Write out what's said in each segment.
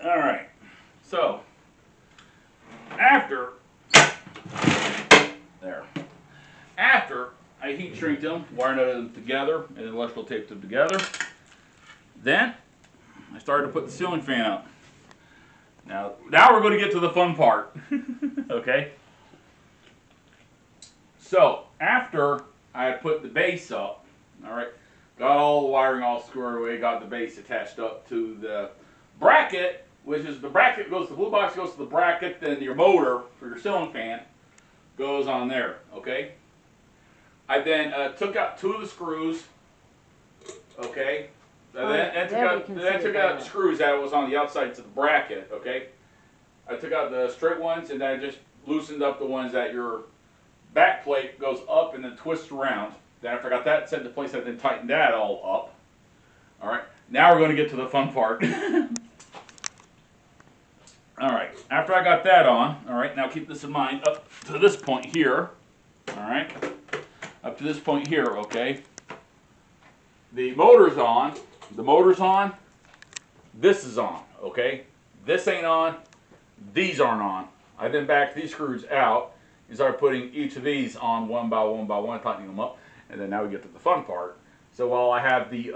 All right. So after after I heat shrink them, wire them together, and electrical tape them together, then I started to put the ceiling fan up. Now we're going to get to the fun part. Okay. So after I had put the base up, all right, got all the wiring all squared away, got the base attached up to the bracket, which is the bracket goes, the blue box goes to the bracket, then your motor for your ceiling fan goes on there, okay? I then took out 2 of the screws, okay? And then took out the screws that was on the outsides of the bracket, okay? I took out the straight ones and then I just loosened up the ones that your back plate goes up and then twists around. Then after I got that set into place, I then tightened that all up. All right, now we're going to get to the fun part. All right, after I got that on, all right, now keep this in mind up to this point here. All right, up to this point here, okay. The motor's on. The motor's on. This is on, okay. This ain't on. These aren't on. I then backed these screws out and started putting each of these on one by one by one, tightening them up, and then now we get to the fun part. So while I have the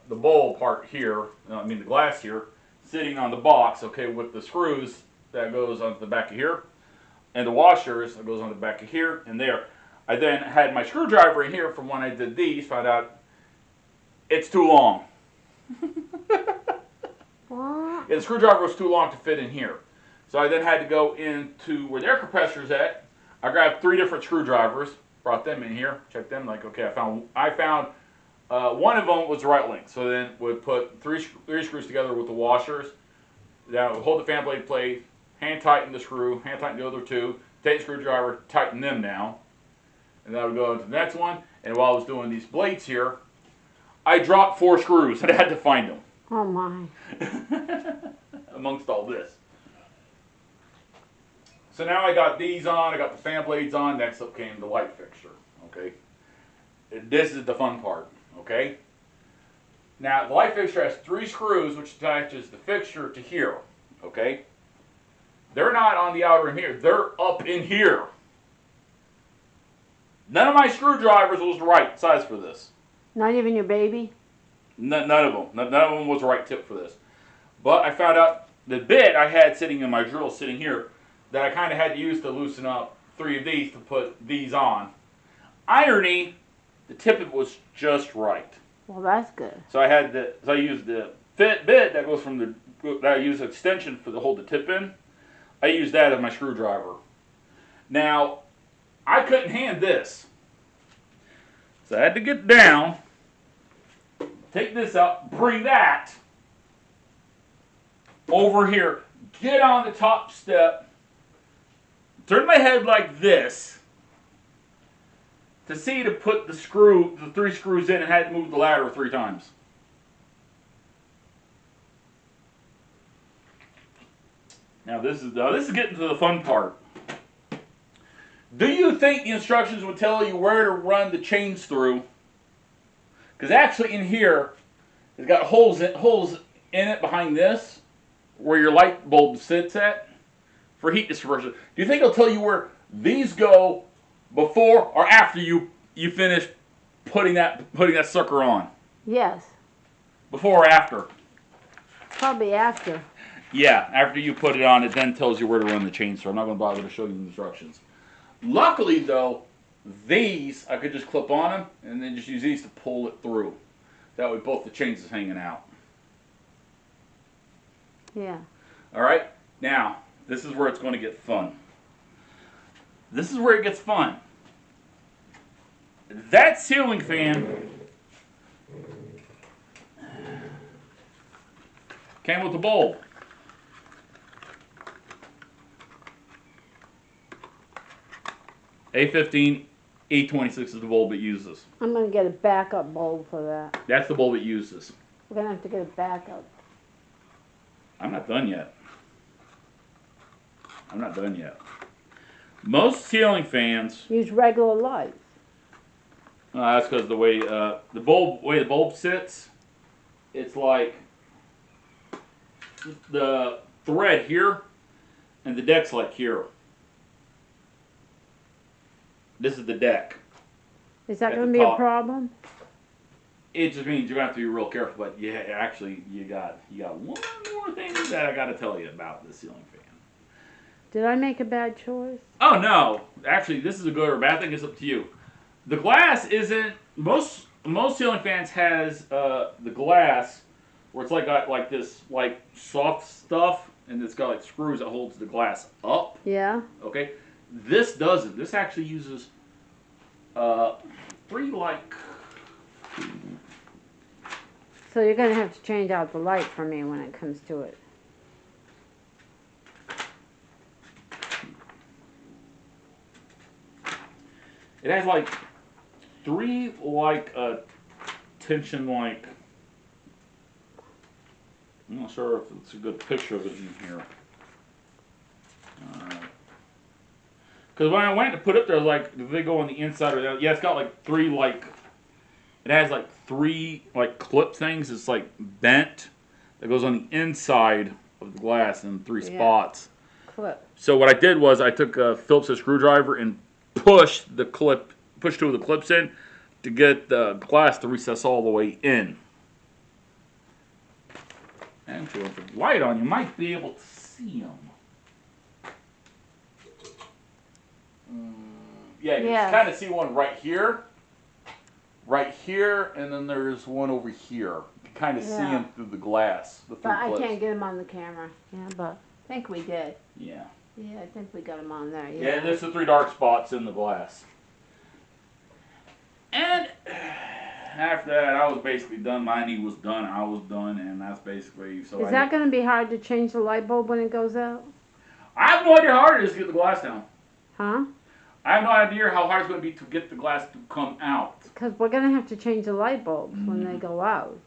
bowl part here, I mean the glass here, sitting on the box, okay, with the screws that goes onto the back of here, and the washers that goes on the back of here and there. I then had my screwdriver in here from when I did these, found out it's too long. Yeah, the screwdriver was too long to fit in here. So I then had to go into where the air compressor's at. I grabbed 3 different screwdrivers, brought them in here, checked them, like, okay, I found one of them was the right length. So then would put three screws together with the washers. Then I would hold the fan blade plate, hand tighten the screw, hand tighten the other 2, take the screwdriver, tighten them down. And then I would go into the next one. And while I was doing these blades here, I dropped 4 screws and I had to find them. Oh my. Amongst all this. So now I got these on, I got the fan blades on, next up came the light fixture, okay? This is the fun part, okay? Now the light fixture has 3 screws which attaches the fixture to here, okay? They're not on the outer rim here, they're up in here. None of my screwdrivers was the right size for this. Not even your baby? None of them. None of them was the right tip for this. But I found out the bit I had sitting in my drill sitting here that I kind of had to use to loosen up 3 of these to put these on. Irony, the tip was just right. Well, that's good. So I used the fit bit that goes from that I use extension to hold the tip in. I used that as my screwdriver. Now, I couldn't hand this. So I had to get down, take this out, bring that over here, get on the top step, turn my head like this to see to put the 3 screws in, and had to move the ladder 3 times. Now this is getting to the fun part. Do you think the instructions would tell you where to run the chains through? Because actually in here, it's got holes in it behind this, where your light bulb sits at, for heat dispersion. Do you think it'll tell you where these go before or after you finish putting that sucker on? Yes. Before or after? Probably after. Yeah, after you put it on, it then tells you where to run the chains through. I'm not going to bother to show you the instructions. Luckily, though, these I could just clip on them and then just use these to pull it through. That way both the chains is hanging out. Yeah. All right? Now, this is where it's going to get fun. This is where it gets fun. That ceiling fan came with a bulb. A15, E26 is the bulb it uses. I'm going to get a backup bulb for that. That's the bulb it uses. We're going to have to get a backup. I'm not done yet. I'm not done yet. Most ceiling fans use regular lights. that's because the way the bulb sits, it's like the thread here, and the deck's like here. This is the deck. Is that At going the to be a top. problem? It just means you're gonna have to be real careful. But yeah, actually, you got one more thing that I got to tell you about the ceiling fan. Did I make a bad choice? Oh no! Actually, this is a good or bad thing. It's up to you. The glass isn't most ceiling fans has the glass where it's got like this like soft stuff, and it's got like screws that holds the glass up. Yeah. Okay, this doesn't. This actually uses three like. So you're going to have to change out the light for me when it comes to it. It has like three like tension like. I'm not sure if it's a good picture of it in here. Because when I went to put it there, like, do they go on the inside or the outside? Yeah, it's got like three like. It has like three like clip things. It's like bent that goes on the inside of the glass in three spots. Clip. So what I did was I took a Phillips screwdriver and pushed two of the clips in to get the glass to recess all the way in. And if you want the light on, you might be able to see them. Yeah, you can kind of see one right here, and then there's one over here. You can kind of see them through the glass. But I can't get them on the camera. Yeah, but I think we did. Yeah. Yeah, I think we got them on there. Yeah, and there's the three dark spots in the glass. And after that, I was basically done. My knee was done. I was done, and that's basically so. Is that going to be hard to change the light bulb when it goes out? I have no idea how hard it is to get the glass down. Huh? I have no idea how hard it's going to be to get the glass to come out. Because we're going to have to change the light bulbs when they go out.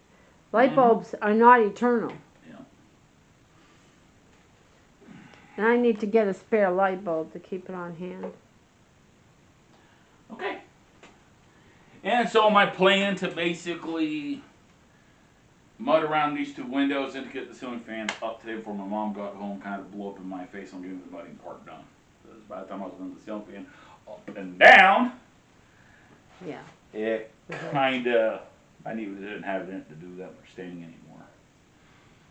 Light bulbs are not eternal. Yeah. And I need to get a spare light bulb to keep it on hand. Okay. And so my plan to basically mud around these two windows and to get the ceiling fan up today before my mom got home kind of blew up in my face on getting the mudding part done. Because by the time I was done with the ceiling fan up and down, Yeah. it kind of, I didn't have it to do that much staining anymore.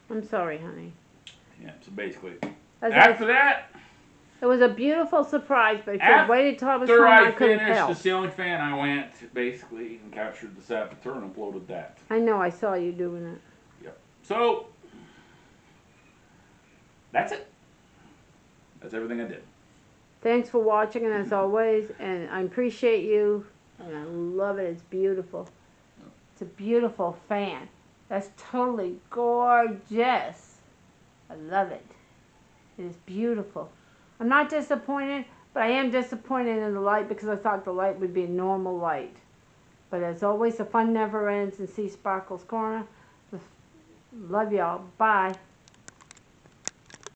I'm sorry, honey. Yeah, so basically, As after that, it was a beautiful surprise, but if you waited till I was home, after I I couldn't finished help. the ceiling fan, I went basically and captured the saboteur and uploaded that. I know, I saw you doing it. Yep. So, that's it. That's everything I did. Thanks for watching, and as always, and I appreciate you, and I love it. It's beautiful. It's a beautiful fan. That's totally gorgeous. I love it. It is beautiful. I'm not disappointed, but I am disappointed in the light because I thought the light would be a normal light. But as always, the fun never ends in Seasparkles Corner. Love y'all. Bye.